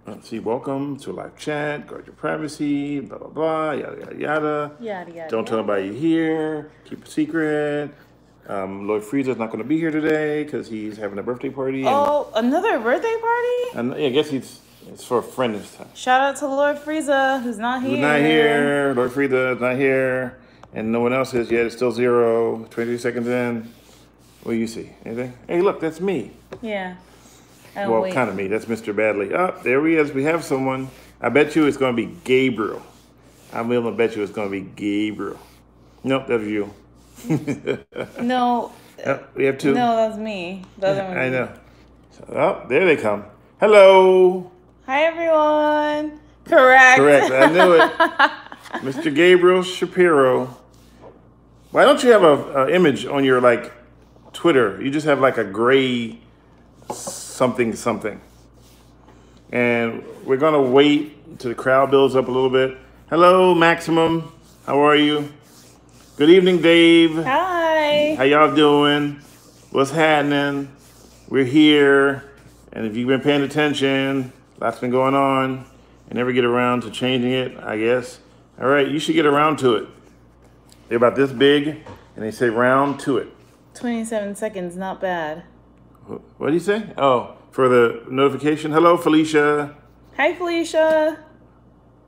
Let's see. Welcome to live chat. Guard your privacy. Blah blah blah. Yada yada yada. Yada yada. Don't tell anybody you're here. Keep a secret. Lloyd Frieza's not going to be here today because he's having a birthday party. Oh, another birthday party? And I guess it's for a friend this time. Shout out to Lord Frieza, who's not here. Who's not here? Lord Frieza is not here, and no one else is yet. It's still 23 seconds in. What do you see? Anything? Hey, look, that's me. Yeah. Well, kind of me. That's Mr. Badley. Oh, there he is. We have someone. I bet you it's going to be Gabriel. I'm willing to bet you it's going to be Gabriel. Nope, that was you. No. Oh, we have two. No, that's me. The other one. I know. So, oh, there they come. Hello. Hi, everyone. Correct. I knew it. Mr. Gabriel Shapiro. Why don't you have a image on your Twitter? You just have a gray something. And we're gonna wait until the crowd builds up a little bit. Hello, Maximum. How are you? Good evening, Dave. Hi. How y'all doing? What's happening? We're here. And if you've been paying attention, lots been going on. I never get around to changing it, I guess. All right, you should get around to it. They're about this big, and they say round to it. 27 seconds, not bad. What do you say? Oh, for the notification. Hello, Felicia. Hi, Felicia.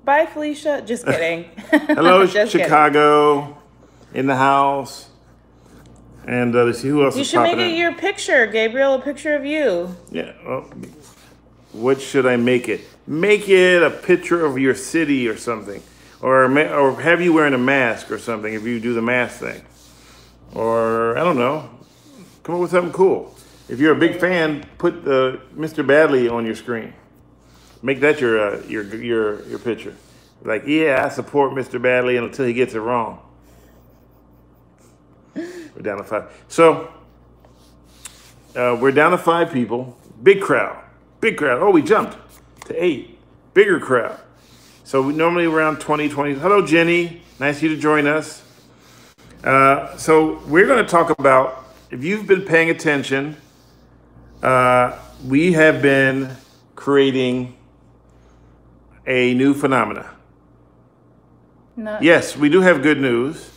Bye, Felicia. Just kidding. Hello, Just Chicago. Kidding. In the house. And let's see who else is popping in. You should make it your picture, Gabriel, a picture of you. Yeah. Well, what should I make it? Make it a picture of your city or something. Or have you wearing a mask or something if you do the mask thing. Or, I don't know. Come up with something cool. If you're a big fan, put Mr. Badley on your screen. Make that your picture. Like, yeah, I support Mr. Badley until he gets it wrong. We're down to 5. So, we're down to 5 people. Big crowd. Oh, we jumped to 8. Bigger crowd. So we normally around 20. Hello, Jenny. Nice of you to join us. So we're going to talk about, if you've been paying attention, we have been creating a new phenomena. No. Yes, we do have good news.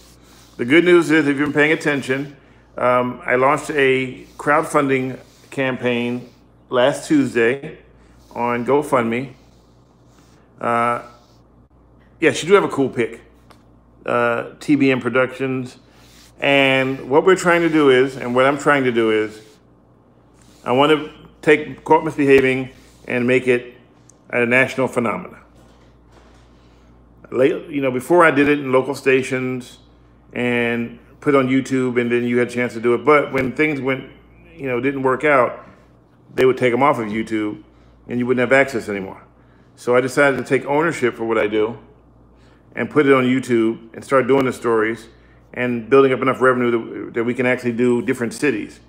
The good news is, if you've been paying attention, I launched a crowdfunding campaign last Tuesday on GoFundMe. Yes, you do have a cool pick, TBM Productions. And what we're trying to do is, and what I'm trying to do is, I want to take Caught Misbehaving and make it a national phenomenon. Before I did it in local stations and put on YouTube, and then you had a chance to do it. But when things didn't work out, they would take them off of YouTube and you wouldn't have access anymore. So I decided to take ownership for what I do and put it on YouTube and start doing the stories and building up enough revenue that we can actually do different cities.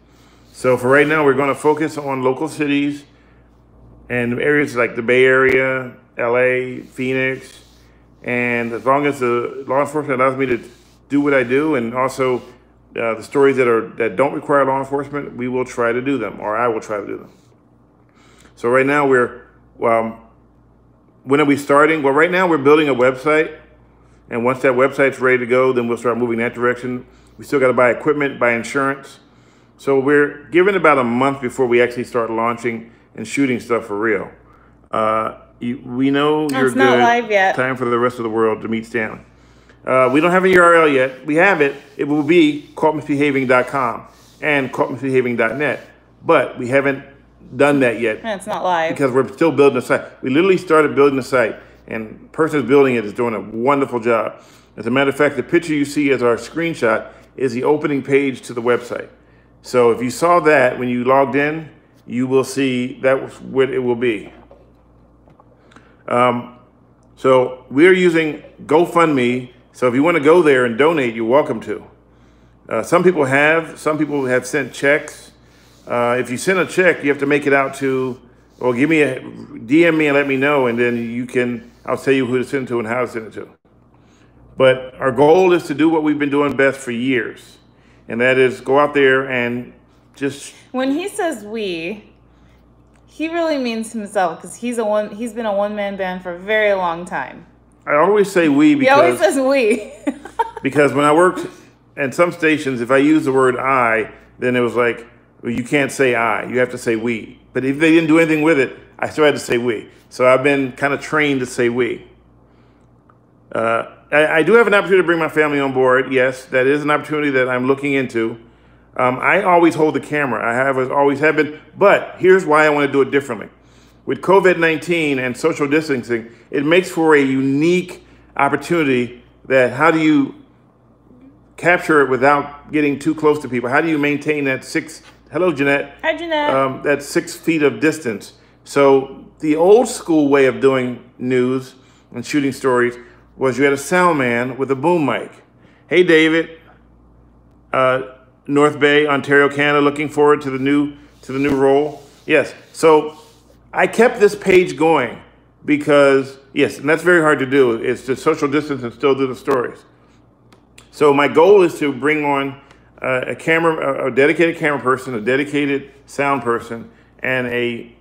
So for right now, we're going to focus on local cities and areas like the Bay Area, LA, Phoenix. And as long as the law enforcement allows me to do what I do, and also the stories that don't require law enforcement, we will try to do them, or I will try to do them. So right now when are we starting? Well, right now we're building a website. And once that website's ready to go, then we'll start moving that direction. We still got to buy equipment, buy insurance. So we're given about a month before we actually start launching and shooting stuff for real. We know you're good. It's not live yet. Time for the rest of the world to meet Stanley. We don't have a URL yet. We have it. It will be caughtmisbehaving.com and caughtmisbehaving.net. But we haven't done that yet. And it's not live. Because we're still building the site. We literally started building the site. And the person who's building it is doing a wonderful job. As a matter of fact, the picture you see as our screenshot is the opening page to the website. So if you saw that when you logged in, you will see that was what it will be. So we're using GoFundMe. So if you want to go there and donate, you're welcome to. Some people have sent checks. If you send a check, you have to make it out to, or DM me and let me know, and then I'll tell you who to send it to and how to send it to. But our goal is to do what we've been doing best for years, and that is go out there and just... When he says we, He really means himself because he's been a one-man band for a very long time. I always say we because... He always says we. Because when I worked at some stations, if I used the word I, then it was like, well, you can't say I, you have to say we. But if they didn't do anything with it, I still had to say we. So I've been kind of trained to say we. I do have an opportunity to bring my family on board. Yes, that is an opportunity that I'm looking into. I always hold the camera. Always have been. But here's why I want to do it differently. With COVID-19 and social distancing, it makes for a unique opportunity that how do you capture it without getting too close to people? How do you maintain that hello, Jeanette. Hi, Jeanette. That 6 feet of distance. So the old school way of doing news and shooting stories was you had a sound man with a boom mic. Hey, David, North Bay, Ontario, Canada, looking forward to the new role. Yes, so I kept this page going because, yes, and that's very hard to do. It's to social distance and still do the stories. So my goal is to bring on a dedicated camera person, a dedicated sound person, and a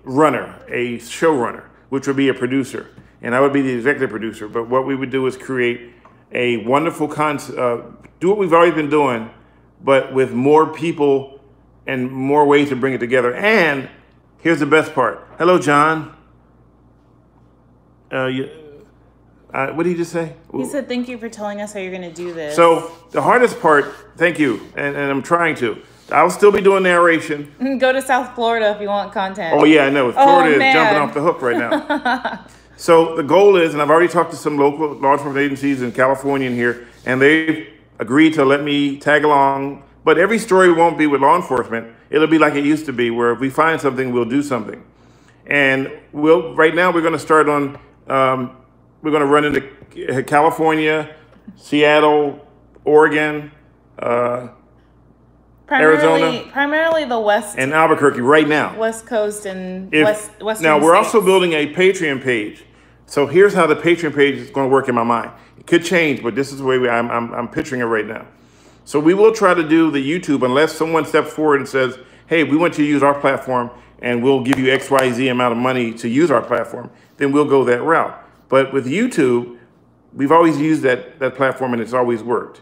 runner, a showrunner, which would be a producer. And I would be the executive producer. But what we would do is create a wonderful do what we've always been doing, but with more people and more ways to bring it together. And here's the best part. Hello, John. What did he just say? He said, thank you for telling us how you're going to do this. So the hardest part, thank you, and I'm trying to. I'll still be doing narration. Go to South Florida if you want content. Oh, yeah, I know. Florida is jumping off the hook right now. So the goal is, and I've already talked to some local law enforcement agencies in California and here, and they've agreed to let me tag along. But every story won't be with law enforcement. It'll be like it used to be, where if we find something, we'll do something. And right now we're going to start on, we're going to run into California, Seattle, Oregon, Arizona, primarily the West, and Albuquerque right now. West Coast and Western Now we're states. also building a Patreon page. So here's how the Patreon page is going to work in my mind. It could change, but this is the way I'm picturing it right now. So we will try to do the YouTube unless someone steps forward and says, "Hey, we want you to use our platform, and we'll give you XYZ amount of money to use our platform." Then we'll go that route. But with YouTube, we've always used that platform, and it's always worked.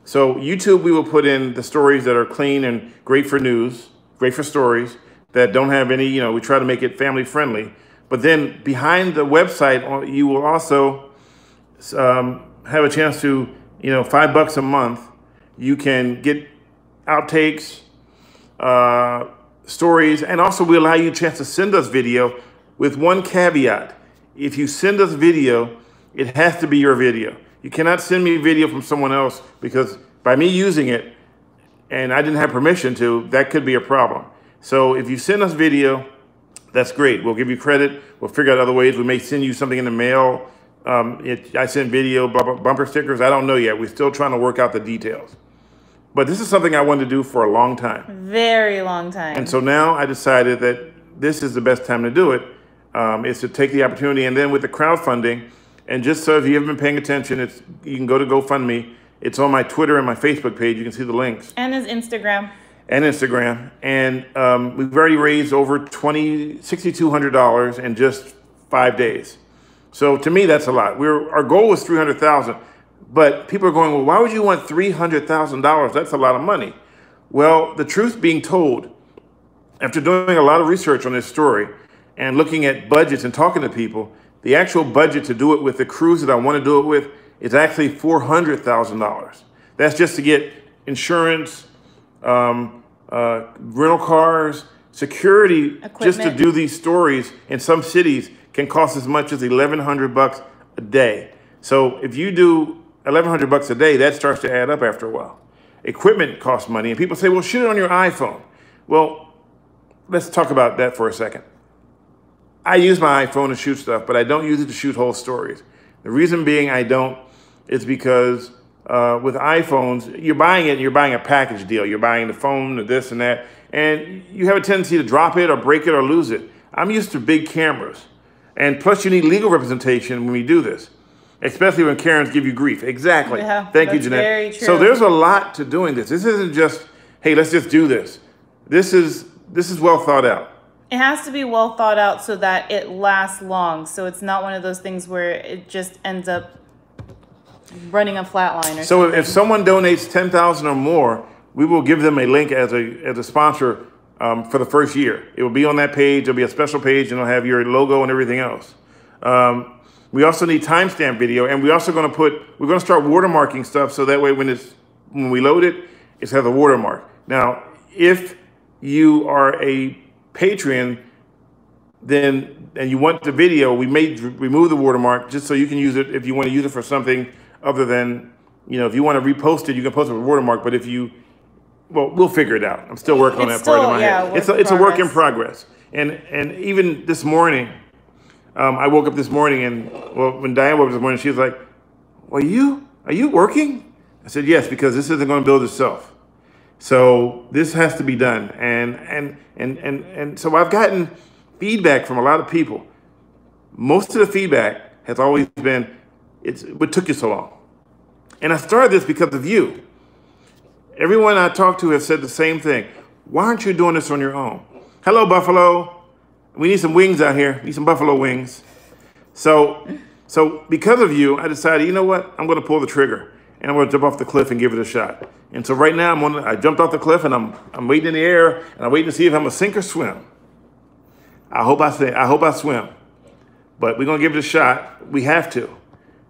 So YouTube, we will put in the stories that are clean and great for news, great for stories that don't have any, we try to make it family friendly. But then behind the website, you will also have a chance to, $5 a month, you can get outtakes, stories, and also we allow you a chance to send us video with one caveat. If you send us video, it has to be your video. You cannot send me a video from someone else because by me using it and I didn't have permission to, that could be a problem. So if you send us video, that's great. We'll give you credit. We'll figure out other ways. We may send you something in the mail. I send video, bumper stickers. I don't know yet. We're still trying to work out the details. But this is something I wanted to do for a long time. Very long time. And so now I decided that this is the best time to do it, is to take the opportunity. And then with the crowdfunding, and just so if you haven't been paying attention, you can go to GoFundMe. It's on my Twitter and my Facebook page. You can see the links. And his Instagram. And Instagram. And we've already raised over $6,200 in just 5 days. So to me, that's a lot. Our goal was $300,000. But people are going, well, why would you want $300,000? That's a lot of money. Well, the truth being told, after doing a lot of research on this story and looking at budgets and talking to people, the actual budget to do it with the crews that I want to do it with is actually $400,000. That's just to get insurance, rental cars, security, equipment. Just to do these stories in some cities can cost as much as $1,100 a day. So if you do $1,100 a day, that starts to add up after a while. Equipment costs money, and people say, well, shoot it on your iPhone. Well, let's talk about that for a second. I use my iPhone to shoot stuff, but I don't use it to shoot whole stories. The reason being I don't is because with iPhones, you're buying a package deal. You're buying the phone, the this and that, and you have a tendency to drop it or break it or lose it. I'm used to big cameras. And plus you need legal representation when we do this, especially when Karens give you grief. Exactly. Yeah, Thank you, Jeanette. Very true. So there's a lot to doing this. This isn't just, hey, let's just do this. This is well thought out. It has to be well thought out so that it lasts long. So it's not one of those things where it just ends up running a flat line or So something. if someone donates 10,000 or more, we will give them a link as a sponsor for the first year. It will be on that page. There'll be a special page, and it'll have your logo and everything else. We also need timestamp video, and we're going to start watermarking stuff so that way when we load it, it's has a watermark. Now, if you are a Patreon, and you want the video, we may remove the watermark just so you can use it if you want to use it for something other than, if you want to repost it, you can post it with watermark. But we'll figure it out. I'm still working on that part in my head. It's a work in progress. And even this morning, I woke up this morning, and when Diane woke up this morning, she was like, "Are you working?" I said, "Yes, because this isn't going to build itself. So this has to be done." And so I've gotten feedback from a lot of people. Most of the feedback has always been, what took you so long? And I started this because of you. Everyone I talked to has said the same thing. Why aren't you doing this on your own? Hello, Buffalo. We need some wings out here. We need some buffalo wings. So because of you, I decided, you know what? I'm going to pull the trigger, and I'm going to jump off the cliff and give it a shot. And so right now I jumped off the cliff, and I'm waiting in the air, and I'm waiting to see if I'm a sink or swim. I hope I swim, but we're going to give it a shot. We have to.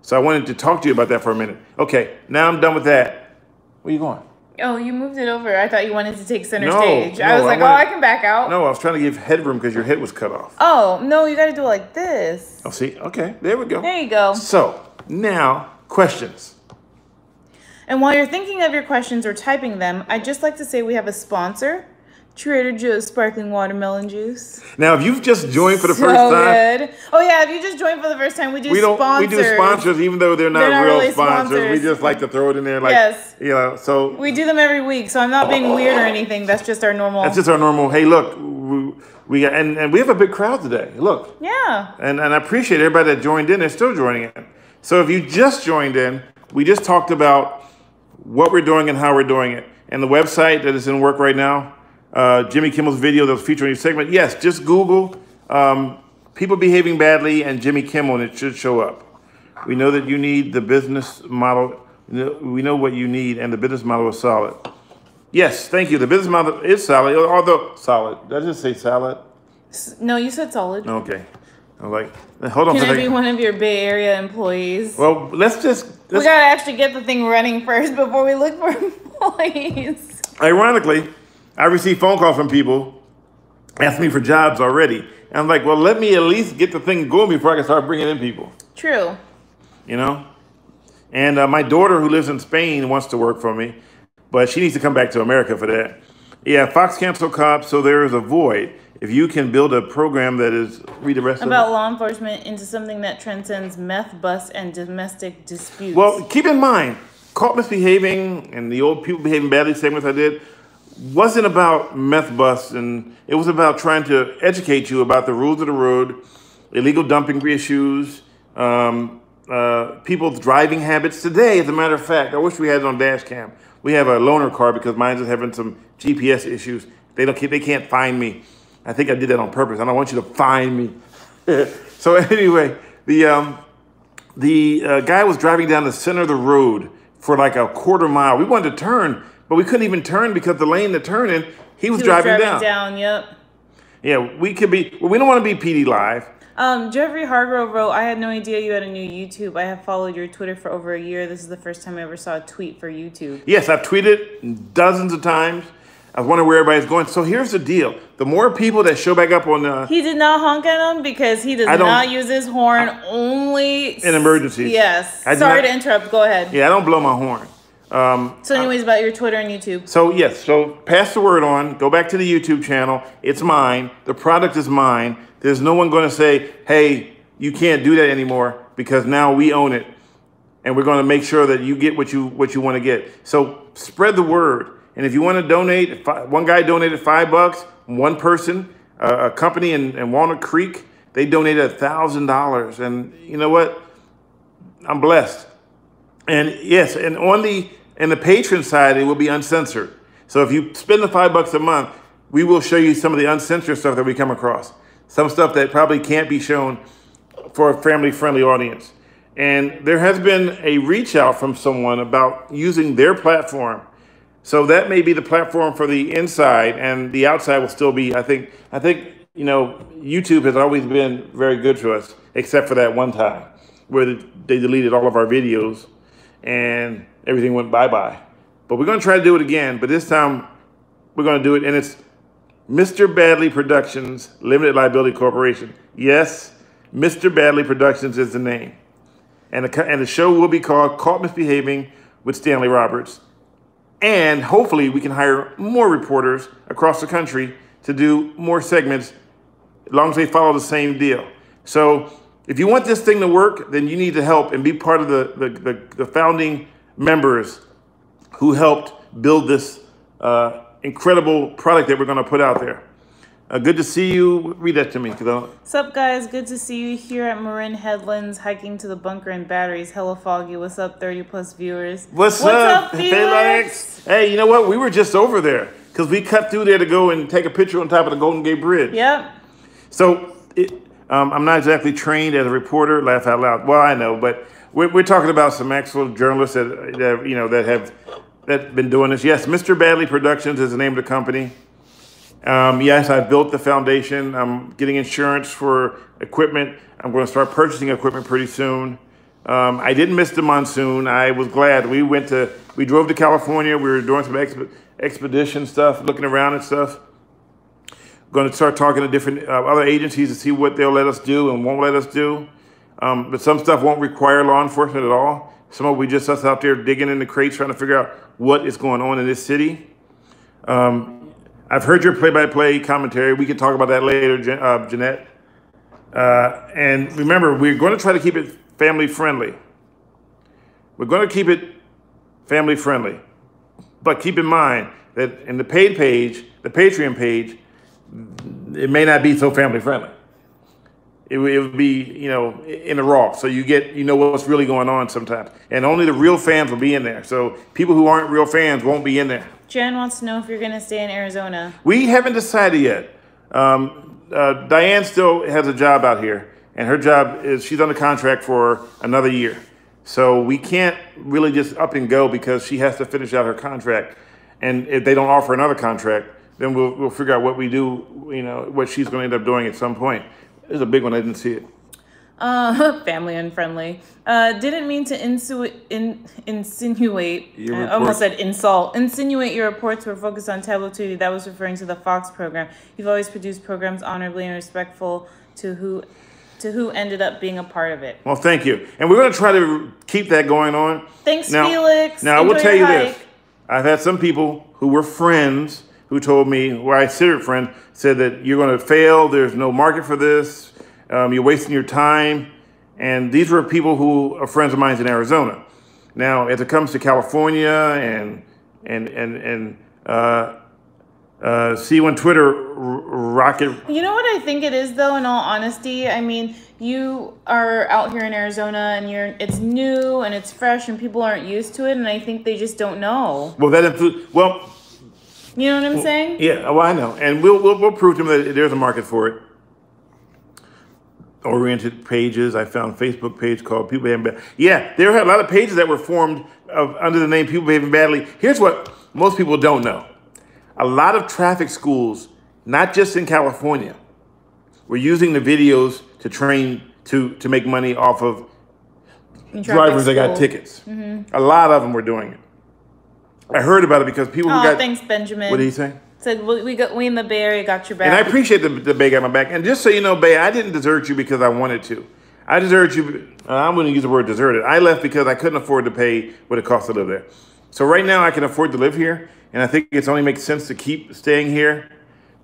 So I wanted to talk to you about that for a minute. Okay, now I'm done with that. Where are you going? Oh, you moved it over. I thought you wanted to take center stage. I was like, I can back out. No, I was trying to give headroom because your head was cut off. Oh, no, you got to do it like this. Oh, see? Okay, there we go. There you go. So now, questions. And while you're thinking of your questions or typing them, I'd just like to say we have a sponsor, Trader Joe's Sparkling Watermelon Juice. Now, if you've just joined for the first time. Good. Oh, yeah, if you just joined for the first time, we do sponsors. We do sponsors, even though they're not real really sponsors. We just like to throw it in there. Yes. So. We do them every week, so I'm not being weird or anything. That's just our normal. That's just our normal. Hey, look, we have a big crowd today. Look. Yeah. And I appreciate everybody that joined in. They're still joining in. So if you just joined in, we just talked about what we're doing and how we're doing it. And the website that is in work right now, Jimmy Kimmel's video that was featured in your segment. Yes, just Google people behaving badly and Jimmy Kimmel, and it should show up. We know that you need the business model. We know what you need, and the business model is solid. Yes, thank you. The business model is solid, although solid. Did I just say salad? No, you said solid. Okay. I'm like, hold on. Can I be one of your Bay Area employees? Well, we gotta actually get the thing running first before we look for employees. Ironically, I received phone calls from people asking me for jobs already. And I'm like, well, let me at least get the thing going before I can start bringing in people. True. And my daughter, who lives in Spain, wants to work for me, but she needs to come back to America for that. Yeah, Fox canceled cops, so there is a void. If you can build a program that is, read the rest of it. About law enforcement into something that transcends meth busts and domestic disputes. Well, keep in mind, caught misbehaving and the old people behaving badly segments I did wasn't about meth busts, and it was about trying to educate you about the rules of the road, illegal dumping issues, people's driving habits. Today, as a matter of fact, I wish we had it on dash cam. We have a loaner car because mine's is having some GPS issues. They can't find me. I think I did that on purpose. I don't want you to find me. So anyway, the guy was driving down the center of the road for like a quarter mile. We wanted to turn, but we couldn't even turn because the lane to turn in, he was driving down. Yep. Yeah, we don't want to be PD Live. Jeffrey Hargrove wrote, I had no idea you had a new YouTube. I have followed your Twitter for over a year. This is the first time I ever saw a tweet for YouTube. Yes, I've tweeted dozens of times. I was wondering where everybody's going. So here's the deal. The more people that show back up on... he did not honk at him because he does not use his horn only... in emergencies. Yes. Sorry to interrupt. Go ahead. Yeah, I don't blow my horn. So anyways, about your Twitter and YouTube. So yes, so pass the word on. Go back to the YouTube channel. It's mine. The product is mine. There's no one going to say, hey, you can't do that anymore because now we own it. And we're going to make sure that you get what you want to get. So spread the word. And if you want to donate, one guy donated $5. One person, a company in Walnut Creek, they donated $1,000. And you know what? I'm blessed. And yes, and on the patron side, it will be uncensored. So if you spend the $5 a month, we will show you some of the uncensored stuff that we come across. Some stuff that probably can't be shown for a family-friendly audience. And there has been a reach out from someone about using their platform. So that may be the platform for the inside, and the outside will still be, I think, YouTube has always been very good to us, except for that one time where they deleted all of our videos and everything went bye-bye. But we're going to try to do it again, but this time we're going to do it, and it's Mr. Badley Productions, Limited Liability Corporation. Yes, Mr. Badley Productions is the name. And the show will be called Caught Misbehaving with Stanley Roberts. And hopefully we can hire more reporters across the country to do more segments as long as they follow the same deal. So if you want this thing to work, then you need to help and be part of the founding members who helped build this incredible product that we're going to put out there. Good to see you. Read that to me. What's up, guys? Good to see you here at Marin Headlands, hiking to the bunker and batteries. Hella foggy. What's up, 30+ viewers? What's up, viewers? Hey, you know what? We were just over there because we cut through there to go and take a picture on top of the Golden Gate Bridge. Yep. So I'm not exactly trained as a reporter. Laugh out loud. Well, I know, but we're talking about some actual journalists that have been doing this. Yes, Mr. Badley Productions is the name of the company. Yes, I built the foundation. I'm getting insurance for equipment. I'm going to start purchasing equipment pretty soon. I didn't miss the monsoon. I was glad. We drove to California. We were doing some expedition stuff, looking around and stuff. Going to start talking to different other agencies to see what they'll let us do and won't let us do. But some stuff won't require law enforcement at all. Some of it we just us out there digging in the crates trying to figure out what is going on in this city. I've heard your play-by-play commentary. We can talk about that later, Jeanette. And remember, we're going to try to keep it family-friendly. We're going to keep it family-friendly. But keep in mind that in the paid page, the Patreon page, it may not be so family-friendly. It would be, in the raw. So you know what's really going on sometimes. And only the real fans will be in there. So people who aren't real fans won't be in there. Jen wants to know if you're going to stay in Arizona. We haven't decided yet. Diane still has a job out here. And her job is she's under contract for another year. So we can't really just up and go because she has to finish out her contract. And if they don't offer another contract, then we'll figure out what we do, what she's going to end up doing at some point. This is a big one. I didn't see it. Family unfriendly. Didn't mean to insinuate. I almost said insult. Insinuate your reports were focused on Tableau 2. That was referring to the Fox program. You've always produced programs honorably and respectful to who ended up being a part of it. Well, thank you. And we're going to try to keep that going on. Thanks, Felix. Now, I will tell you this. I've had some people who were friends who told me, who I considered friends, said that you're going to fail. There's no market for this. You're wasting your time. And these were people who are friends of mine in Arizona. Now, as it comes to California and see when Twitter rocket. You know what I think it is, though, in all honesty? I mean, you are out here in Arizona and it's new and it's fresh and people aren't used to it. And I think they just don't know. Well, that includes, you know what I'm saying? Yeah, well, I know. And we'll prove to them that there's a market for it. Oriented pages. I found a Facebook page called People Behaving Badly. Yeah, there are a lot of pages that were formed under the name People Behaving Badly. Here's what most people don't know. A lot of traffic schools, not just in California, were using the videos to train to make money off of drivers that got tickets. Mm-hmm. A lot of them were doing it. I heard about it because people who got... thanks, Benjamin. What did he say? Said, we in the Bay Area got your back. And I appreciate the Bay got my back. And just so you know, Bay, I didn't desert you because I wanted to. I deserted you. I'm going to use the word deserted. I left because I couldn't afford to pay what it costs to live there. So right now I can afford to live here. And I think it's only makes sense to keep staying here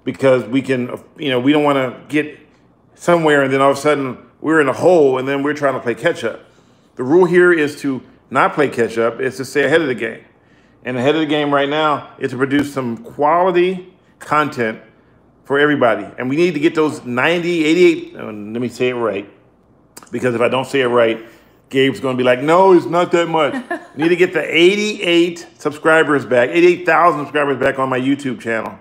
because we can, we don't want to get somewhere and then all of a sudden we're in a hole and then we're trying to play catch up. The rule here is to not play catch up. It's to stay ahead of the game. And ahead of the game right now is to produce some quality content for everybody. And we need to get those 90, 88, let me say it right. Because if I don't say it right, Gabe's going to be like, no, it's not that much. We need to get the 88 subscribers back, 88,000 subscribers back on my YouTube channel.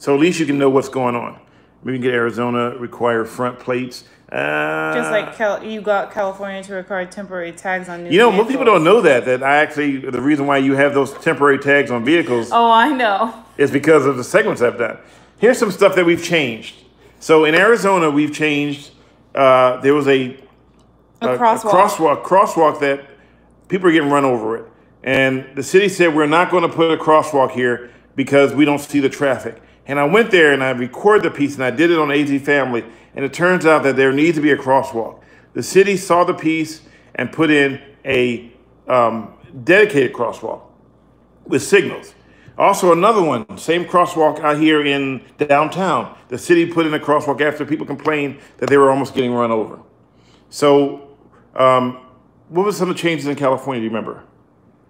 So at least you can know what's going on. Maybe you can get Arizona require front plates. Just like you got California to require temporary tags on new You know, vehicles. most people don't know that I actually, the reason why you have those temporary tags on vehicles Oh, I know. is because of the segments I've done. Here's some stuff that we've changed. So in Arizona, we've changed, there was a crosswalk that people are getting run over it. And the city said, we're not going to put a crosswalk here because we don't see the traffic. And I went there and I recorded the piece and I did it on AZ Family. And it turns out that there needs to be a crosswalk. The city saw the piece and put in a dedicated crosswalk with signals. Also another one, same crosswalk out here in downtown. The city put in a crosswalk after people complained that they were almost getting run over. So what was some of the changes in California, do you remember?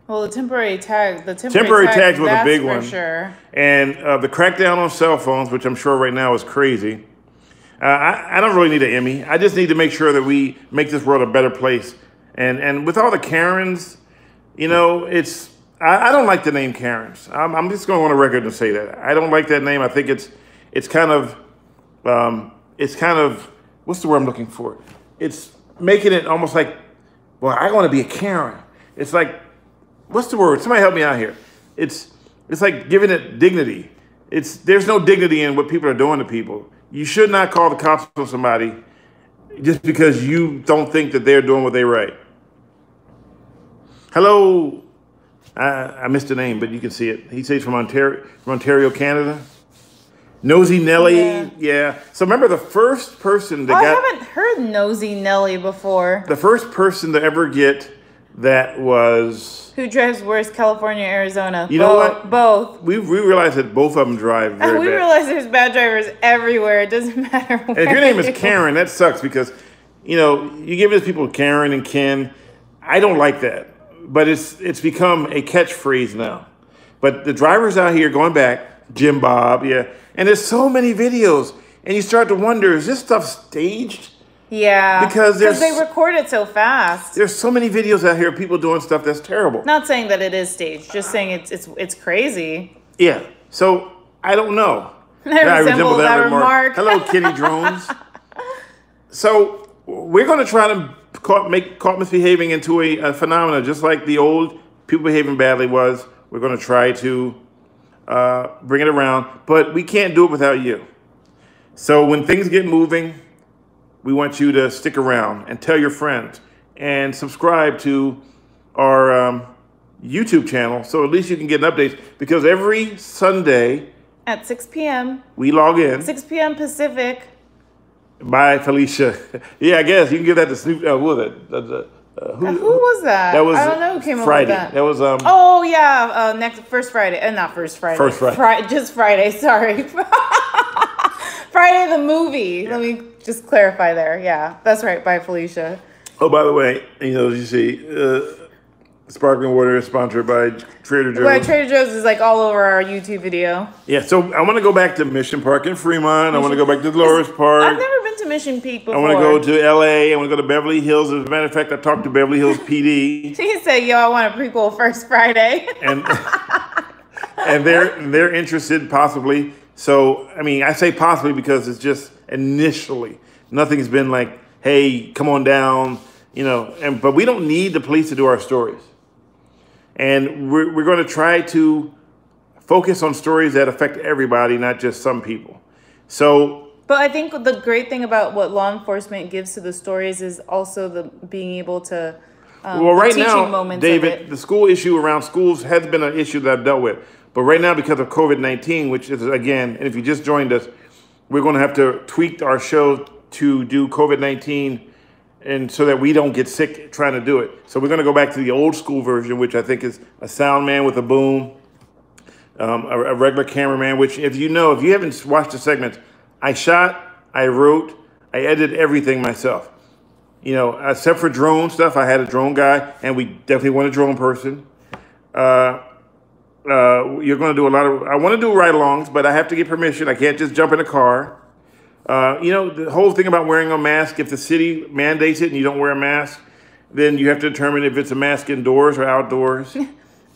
Well, the temporary tags was a big one. Sure. And the crackdown on cell phones, which I'm sure right now is crazy. I don't really need an Emmy. I just need to make sure that we make this world a better place. And with all the Karens, you know, I don't like the name Karens. I'm just going on a record to say that. I don't like that name. I think it's kind of what's the word I'm looking for? It's making it almost like, well, I want to be a Karen. It's like, what's the word? Somebody help me out here. It's like giving it dignity. There's no dignity in what people are doing to people. You should not call the cops on somebody just because you don't think that they're doing what they're right. Hello, I missed the name, but you can see it. He says from Ontario, Canada. Nosy Nelly, yeah. So remember the first person that I haven't heard Nosy Nelly before. The first person to ever get that was... Who drives worse, California or Arizona? You know what? Both. We realized that both of them drive very bad. We realize there's bad drivers everywhere. It doesn't matter where. And if your name is Karen, that sucks because, you know, you give these people Karen and Ken. I don't like that. But it's become a catchphrase now. But the drivers out here going back, Jim Bob, yeah. And there's so many videos. And you start to wonder, is this stuff staged? Yeah, because they record it so fast. There's so many videos out here of people doing stuff that's terrible. Not saying that it is staged, just saying it's crazy. Yeah, so I don't know. I resemble that remark. Hello, Kitty Drones. So we're going to try to make caught misbehaving into a phenomenon, just like the old people behaving badly was. We're going to try to bring it around, but we can't do it without you. So when things get moving, we want you to stick around and tell your friends and subscribe to our YouTube channel so at least you can get updates because every Sunday at 6 p.m. we log in. 6 p.m. Pacific. Bye, Felicia. Yeah, I guess you can give that to Snoop. Who was that? That was I don't know who came Friday. up with that. That was Oh yeah, first Friday. Not first Friday. First Friday. Just Friday. Sorry. Friday the movie. Yeah. Let me just clarify there. Yeah, that's right. Bye, Felicia. Oh, by the way, you know, as you see, sparkling water is sponsored by Trader Joe's. Well, Trader Joe's is like all over our YouTube video. Yeah, so I want to go back to Mission Park in Fremont. I want to go back to Dolores Park. I've never been to Mission Peak before. I want to go to LA. I want to go to Beverly Hills. As a matter of fact, I talked to Beverly Hills PD. She said, "Yo, I want a prequel first Friday." and they're interested possibly. So I mean, I say possibly because it's just initially nothing's been like, hey, come on down, you know. But we don't need the police to do our stories. And we're going to try to focus on stories that affect everybody, not just some people. So, but I think the great thing about what law enforcement gives to the stories is also the being able to well, right now, moments David, the school issue around schools has been an issue that I've dealt with. But right now, because of COVID-19, which is, again, and if you just joined us, we're going to have to tweak our show to do COVID-19 and so that we don't get sick trying to do it. So we're going to go back to the old school version, which I think is a sound man with a boom, a regular cameraman, which if you haven't watched the segments, I shot, I wrote, I edited everything myself. You know, except for drone stuff, I had a drone guy, and we definitely want a drone person. You're going to do I want to do ride-alongs, but I have to get permission. I can't just jump in a car. You know, the whole thing about wearing a mask, if the city mandates it and you don't wear a mask, then you have to determine if it's a mask indoors or outdoors.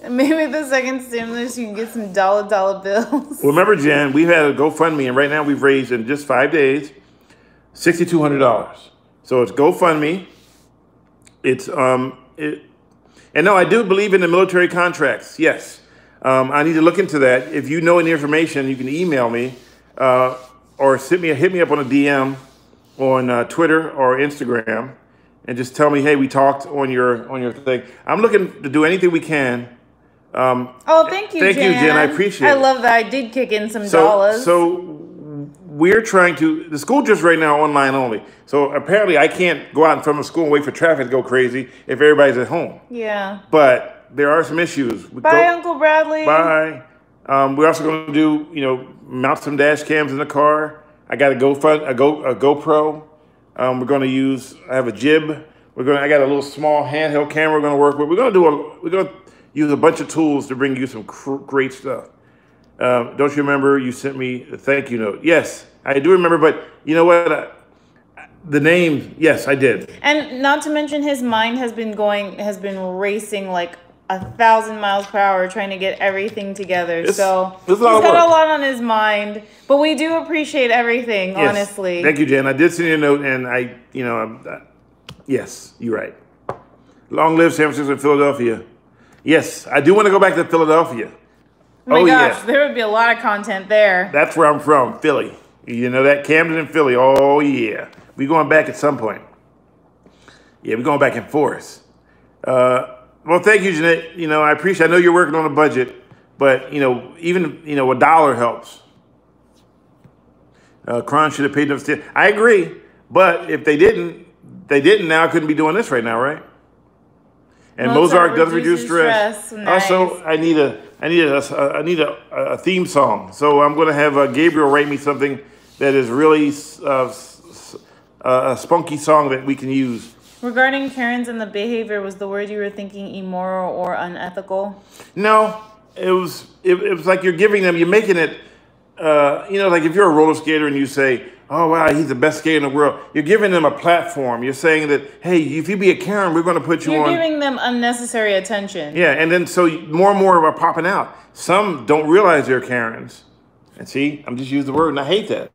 Maybe the second stimulus, you can get some dollar bills. Well, remember, Jen, we've had a GoFundMe, and right now we've raised in just 5 days $6,200. So it's GoFundMe. It's and no, I do believe in the military contracts. Yes, I need to look into that. If you know any information, you can email me or hit me up on a DM on Twitter or Instagram, and just tell me, hey, we talked on your thing. I'm looking to do anything we can. Oh, thank you, thank Jan. you, Jen. I appreciate it. I love that. I did kick in some dollars. So we're trying to, the school just right now online only. So apparently I can't go out in front of school and wait for traffic to go crazy if everybody's at home. Yeah. But there are some issues. Bye, Uncle Bradley. Bye. We're also going to do, mount some dash cams in the car. I got a GoPro. We're going to use, I have a jib. I got a little small handheld camera we're going to work with. We're going to use a bunch of tools to bring you some great stuff. Don't you remember you sent me a thank you note? Yes, I do remember, but you know what? The name, yes, I did. And not to mention his mind has been racing like 1,000 miles per hour trying to get everything together. He's got a lot on his mind, but we do appreciate everything, yes. Honestly. Thank you, Jen. I did send you a note, and yes, you're right. Long live San Francisco and Philadelphia. Yes, I do want to go back to Philadelphia. Oh my gosh, yeah. There would be a lot of content there. That's where I'm from, Philly. You know that? Camden and Philly. Oh, yeah. We're going back at some point. Yeah, we're going back and forth. Well, thank you, Jeanette. I appreciate I know you're working on a budget, but, even, $1 helps. Kron should have paid them still. I agree. But if they didn't, now I couldn't be doing this right now, right? And Mozart does reduce stress. Nice. Also, I need a theme song. So I'm going to have Gabriel write me something that is really a spunky song that we can use. Regarding Karens and the behavior, was the word you were thinking immoral or unethical? No, it was like you're making it, like if you're a roller skater and you say, oh, wow, he's the best skater in the world. You're giving them a platform. You're saying that, hey, if you be a Karen, we're going to put you on. You're giving them unnecessary attention. Yeah, and then so more and more are popping out. Some don't realize they're Karens. And see, I'm just using the word, and I hate that.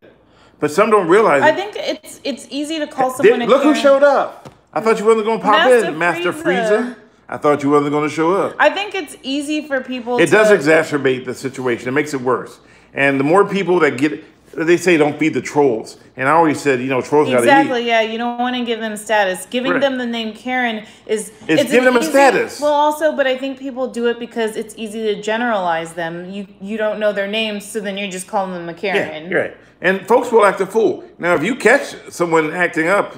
But some don't realize I think it's easy to call someone a Karen. Look who showed up. I thought you wasn't going to pop in, Master Frieza. I thought you wasn't going to show up. I think it's easy for people It does exacerbate the situation. It makes it worse. And the more people that get... They say don't feed the trolls. And I always said, trolls got to eat. Exactly, yeah. You don't want to give them status. Giving them the name Karen it's giving them a status. Well, also, but I think people do it because it's easy to generalize them. You don't know their names, so then you're just calling them a Karen. Yeah, you're right. And folks will act a fool. Now, if you catch someone acting up,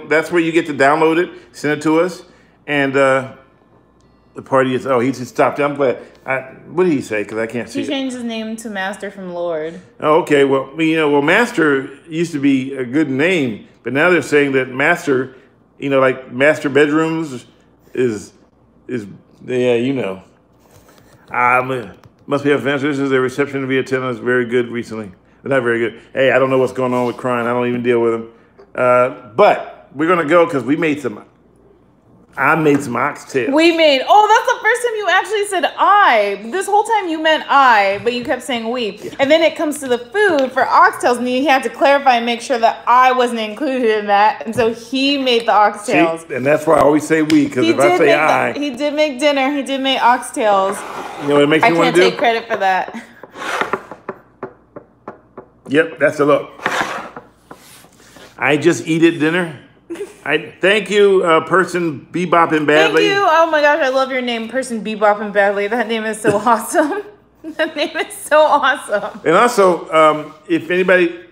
that's where you get to download it, send it to us. And the party is, he just stopped. I'm glad. What did he say? Because I can't see it. He changed his name to Master from Lord. Oh, okay. Well, Master used to be a good name, but now they're saying that Master, like Master Bedrooms is yeah, must be a fancy. This is a reception via attendance. Very good recently. Not very good. Hey, I don't know what's going on with crime. I don't even deal with them. But we're going to go because I made some oxtails. That's the first time you actually said I. This whole time you meant I, but you kept saying we. Yeah. And then it comes to the food for oxtails, and you have to clarify and make sure that I wasn't included in that. And so he made the oxtails. See, and that's why I always say we, because if I say I. He did make dinner. He did make oxtails. You know what it makes me want to do? I can't take credit for that. Yep, that's a look. I just eat at dinner. Thank you, person bebopping badly. Thank you. Oh my gosh, I love your name, person bebopping badly. That name is so awesome. That name is so awesome. And also, if anybody,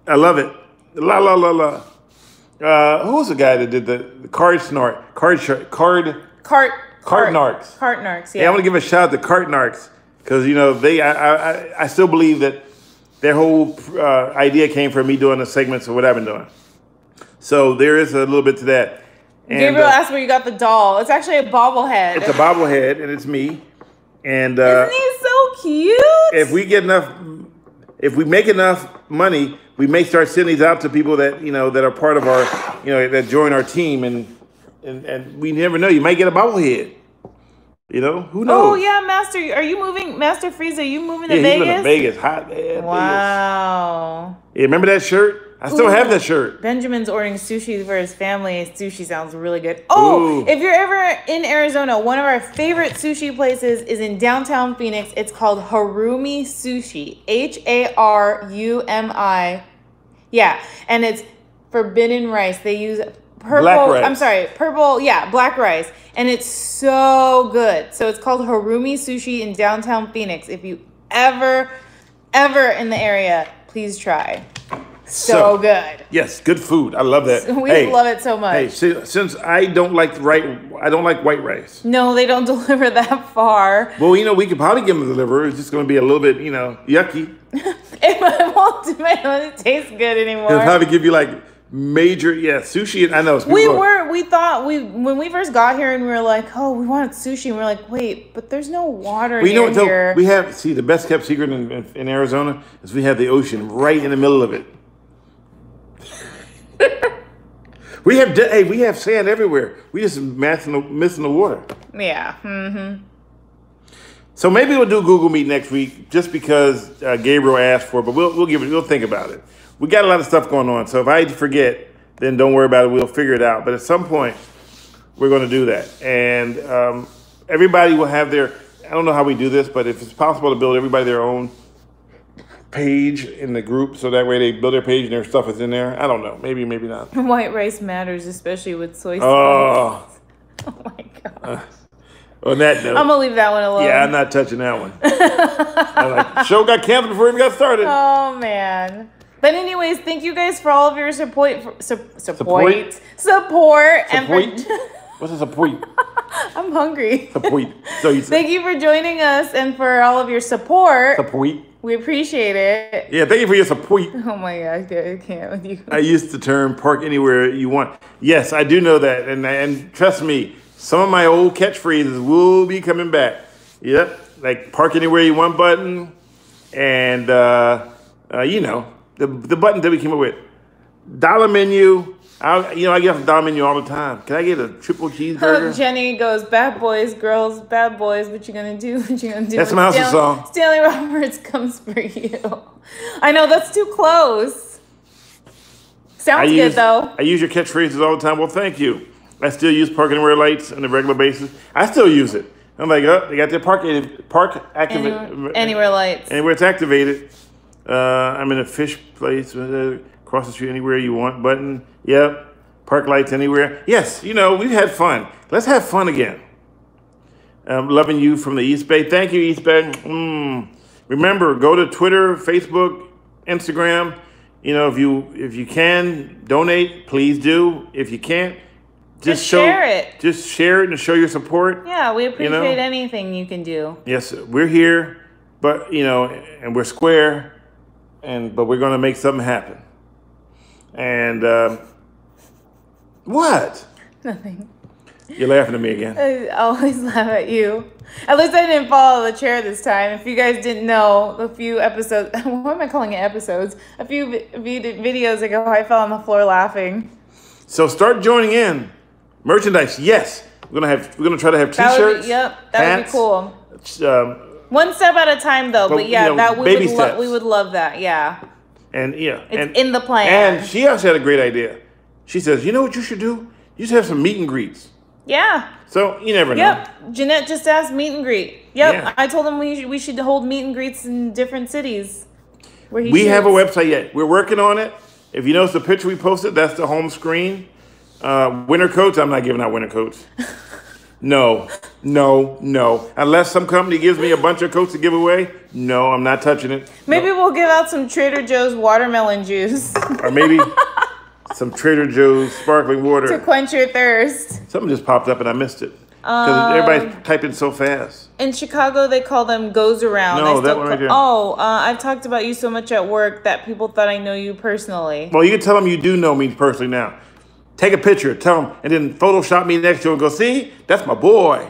I love it. La la la la. Who was the guy that did the card snort? Cartnarks. Cartnarks. Yeah. I want to give a shout out to Cartnarks because I still believe that their whole idea came from me doing the segments of what I've been doing. So there is a little bit to that. And, Gabriel asked where you got the doll. It's actually a bobblehead. It's a bobblehead, and it's me. And isn't he so cute? If we make enough money, we may start sending these out to people that that are part of our that join our team, and we never know. You might get a bobblehead. You know, who knows? Oh yeah, Master. Are you moving, Master Frieza? Are you moving to Yeah, he's Vegas? in Vegas. Hot man. Wow. Yeah, remember that shirt? I still have that shirt. Benjamin's ordering sushi for his family. Sushi sounds really good. Oh, if you're ever in Arizona, one of our favorite sushi places is in downtown Phoenix. It's called Harumi Sushi. Harumi. Yeah, and it's forbidden rice. They use purple. Black rice. I'm sorry, purple. Yeah, black rice, and it's so good. So it's called Harumi Sushi in downtown Phoenix. If you ever in the area, please try. So good. Yes, good food. I love that. We love it so much. Hey, since I don't like white rice. No, they don't deliver that far. Well, we could probably give them a deliver. It's just going to be a little bit, yucky. It won't taste good anymore. They'll probably give you like major, sushi. I know. When we first got here and we were like, oh, we wanted sushi. And we're like, wait, but there's no water here. We have, the best kept secret in Arizona is we have the ocean right in the middle of it. we have sand everywhere. We just missing the water. Yeah. Mm-hmm. So maybe we'll do Google Meet next week, just because Gabriel asked for it. But we'll think about it. We got a lot of stuff going on, so if I forget, then don't worry about it. We'll figure it out. But at some point, we're going to do that, and everybody will have their. I don't know how we do this, but if it's possible to build everybody their own page in the group, so that way they build their page and their stuff is in there. I don't know. Maybe not. White rice matters, especially with soy sauce. Oh my god. On that note, I'm gonna leave that one alone. Yeah, I'm not touching that one. Show got canceled before we even got started. Oh man. But anyways, thank you guys for all of your support. What's a support. I'm hungry. Support. Thank you for joining us and for all of your support. Support. We appreciate it. Yeah, thank you for your support. Oh my God, I can't with you. I used the term park anywhere you want. Yes, I do know that. And trust me, some of my old catchphrases will be coming back. Yep, like park anywhere you want button. And, the button that we came up with. Dollar menu. I get off the dollar menu all the time. Can I get a triple cheeseburger? Jenny goes, bad boys, girls, bad boys. What you gonna do? What you gonna do? That's my house song. Stanley Roberts comes for you. I know that's too close. Sounds good though. I use your catchphrases all the time. Well, thank you. I still use park anywhere lights on a regular basis. I still use it. I'm like, they got their park activated. Anywhere lights. Anywhere it's activated. I'm in a fish place. Across the street anywhere you want button. Yep. Park lights anywhere. Yes, we've had fun. Let's have fun again. Loving you from the East Bay. Thank you, East Bay. Remember, go to Twitter, Facebook, Instagram. If you can donate, please do. If you can't, just share it. Just share it and show your support. Yeah, we appreciate anything you can do. Yes, we're here, but and we're square, but we're gonna make something happen. And what? Nothing. You're laughing at me again. I always laugh at you. At least I didn't fall out of the chair this time. If you guys didn't know, a few episodes, what am I calling it episodes? A few videos ago, I fell on the floor laughing. So start joining in. Merchandise, yes. We're gonna try to have T-shirts. That would be cool. One step at a time, though. But yeah, we would love that. Yeah. And it's in the plan. And she also had a great idea. She says, you know what you should do? You should have some meet and greets. Yeah. So you never know. Yep. Jeanette just asked meet and greet. Yep. Yeah. I told him we should hold meet and greets in different cities. We have a website yet. We're working on it. If you notice the picture we posted, that's the home screen. Winter coats. I'm not giving out winter coats. No. Unless some company gives me a bunch of coats to give away, no, I'm not touching it. Maybe we'll give out some Trader Joe's watermelon juice. Or maybe some Trader Joe's sparkling water. To quench your thirst. Something just popped up and I missed it. Because everybody's typing so fast. In Chicago, they call them goes around. No, that one right there. I've talked about you so much at work that people thought I know you personally. Well, you can tell them you do know me personally now. Take a picture, tell them, and then Photoshop me next to him and go, see, that's my boy.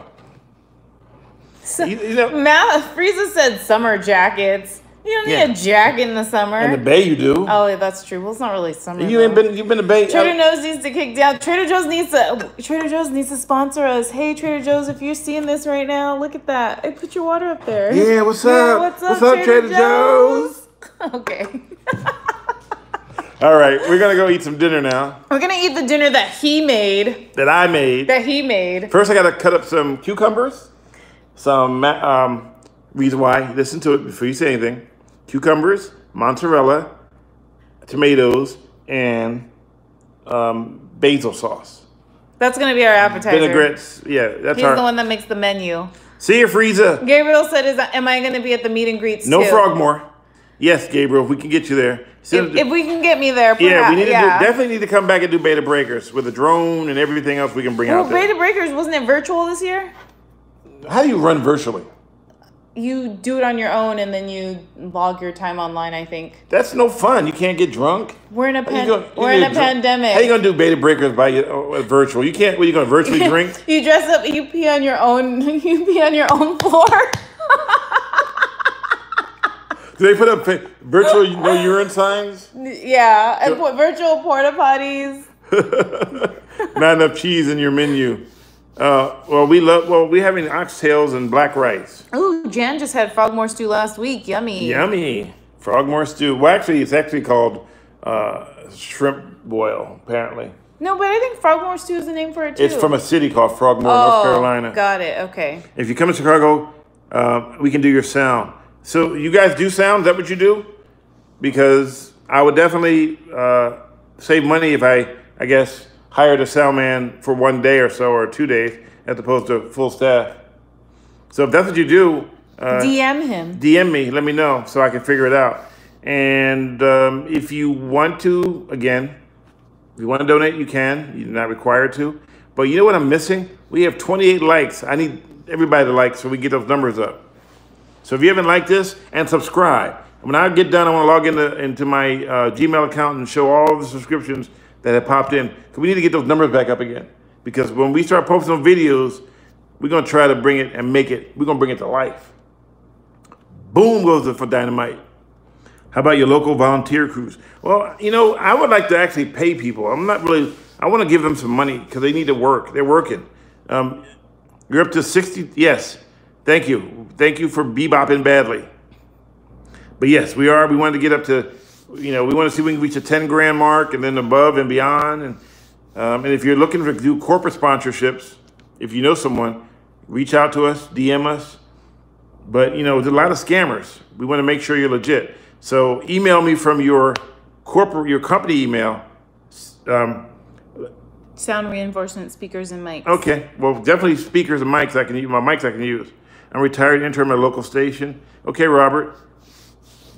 So, Frieza said summer jackets. You don't need a jacket in the summer. In the Bay, you do. Oh, that's true. Well, it's not really summer. You've been to Bay. Trader Joe's needs to kick down. Trader Joe's needs to sponsor us. Hey, Trader Joe's, if you're seeing this right now, look at that. Hey, put your water up there. Yeah, what's up? What's up, Trader Joe's? Okay. All right, we're gonna go eat some dinner now. We're gonna eat the dinner that he made. That I made. That he made. First, I gotta cut up some cucumbers. Some reason why. Listen to it before you say anything. Cucumbers, mozzarella, tomatoes, and basil sauce. That's gonna be our appetizer. Vinaigrettes. Yeah, that's He's the one that makes the menu. See you, Frieza. Gabriel said, am I gonna be at the meet and greets No too? Frogmore. Yes, Gabriel, if we can get you there. If we can get me there, yeah, we definitely need to come back and do Beta Breakers with a drone and everything else we can bring out there. Beta Breakers, wasn't it virtual this year? How do you run virtually? You do it on your own and then you log your time online, I think. That's no fun. You can't get drunk. We're in a pandemic. How you gonna do Beta Breakers by virtual? You can't. What, are you gonna virtually drink? You dress up. You pee on your own. You pee on your own floor. Do they put up virtual no urine signs? Yeah, and put virtual porta potties. Not enough cheese in your menu. We're having oxtails and black rice. Ooh, Jan just had frogmore stew last week. Yummy. Yummy. Frogmore stew. Well, actually, it's actually called shrimp boil, apparently. No, but I think frogmore stew is the name for it, too. It's from a city called Frogmore, North Carolina. Got it. Okay. If you come to Chicago, we can do your sound. So you guys do sound? Is that what you do? Because I would definitely save money if I guess, hired a sound man for 1 day or so, or 2 days, as opposed to full staff. So if that's what you do, DM him. DM me. Let me know so I can figure it out. And if you want to, again, if you want to donate, you can. You're not required to. But you know what I'm missing? We have 28 likes. I need everybody to like so we get those numbers up. So if you haven't liked this, and subscribe. When I get done, I want to log into my Gmail account and show all the subscriptions that have popped in. Because we need to get those numbers back up again. Because when we start posting those videos, we're going to try to bring it and make it, we're going to bring it to life. Boom goes for dynamite. How about your local volunteer crews? Well, you know, I would like to actually pay people. I want to give them some money because they need to work. They're working. You're up to 60, yes. Thank you. Thank you for bebopping badly. But yes, we are. We wanted to get up to, we want to see if we can reach a 10 grand mark and then above and beyond. And if you're looking to do corporate sponsorships, if you know someone, reach out to us, DM us. But, there's a lot of scammers. We want to make sure you're legit. So email me from your company email. Sound reinforcement speakers and mics. Okay. Well, definitely speakers and mics I can use. My mics I can use. I'm retired intern at a local station. Okay, Robert.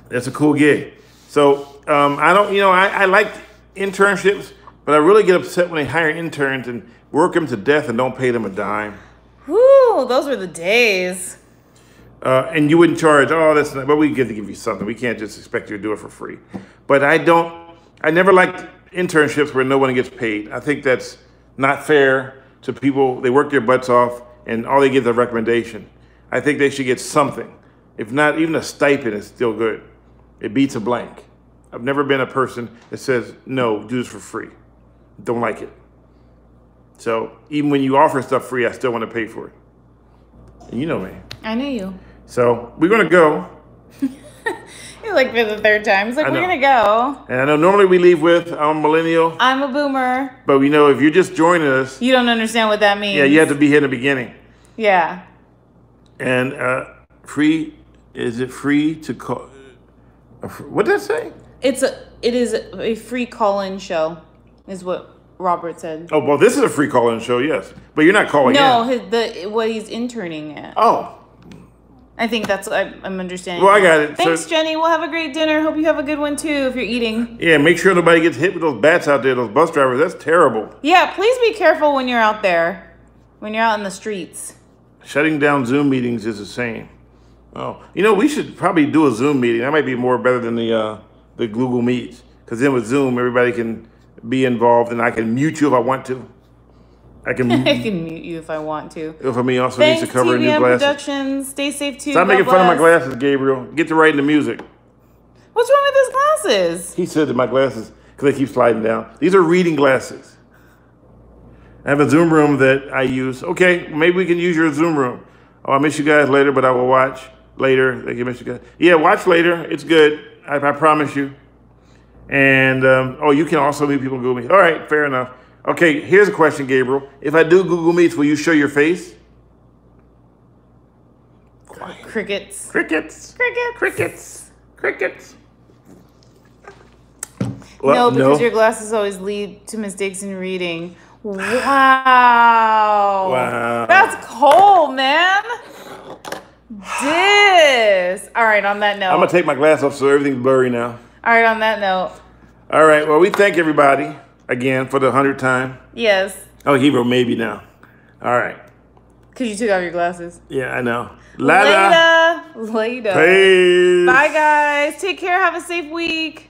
That's a cool gig. So I like internships, but I really get upset when they hire interns and work them to death and don't pay them a dime. Whoo, those were the days. And you wouldn't charge, but we get to give you something. We can't just expect you to do it for free. But I never liked internships where no one gets paid. I think that's not fair to people. They work their butts off and all they get is a recommendation. I think they should get something. If not, even a stipend is still good. It beats a blank. I've never been a person that says, no, do this for free. Don't like it. So even when you offer stuff free, I still want to pay for it. And you know me. I know you. So we're going to go. You're like for the third time. It's like, we're going to go. And I know normally we leave with, I'm a millennial. I'm a boomer. But we know if you're just joining us. You don't understand what that means. Yeah, you have to be here in the beginning. Yeah. And is it free to call? What did I say? It is a free call-in show, is what Robert said. Oh, well, this is a free call-in show, yes. But you're not calling in. No, what he's interning at. Oh. I think that's what I'm understanding. Well, I got it. Thanks, Jenny. We'll have a great dinner. Hope you have a good one, too, if you're eating. Yeah, make sure nobody gets hit with those bats out there, those bus drivers. That's terrible. Yeah, please be careful when you're out there, when you're out in the streets. Shutting down Zoom meetings is the same. Oh, we should probably do a Zoom meeting. That might be more better than the Google Meets. Because then with Zoom, everybody can be involved, and I can mute you if I want to. I can mute you if I want to. For me, also needs to cover TVM new glasses. Productions. Stay safe too. Stop making fun of my glasses, Gabriel. Get to writing the music. What's wrong with his glasses? He said that my glasses, because they keep sliding down. These are reading glasses. I have a Zoom room that I use. Okay, maybe we can use your Zoom room. Oh, I'll miss you guys later, but I will watch later. They can miss you guys. Yeah, watch later. It's good. I promise you. And, you can also meet people Google Meet. All right, fair enough. Okay, here's a question, Gabriel. If I do Google Meets, will you show your face? Quiet. Crickets. Crickets. Crickets. Crickets. Crickets. Well, no, because your glasses always lead to mistakes in reading. Wow. Wow. That's cold, man. All right, on that note. I'm going to take my glass off so everything's blurry now. All right, on that note. All right, well, we thank everybody again for the 100th time. Yes. Oh, he wrote maybe now. All right. Because you took off your glasses. Yeah, I know. Later. Peace. Bye, guys. Take care. Have a safe week.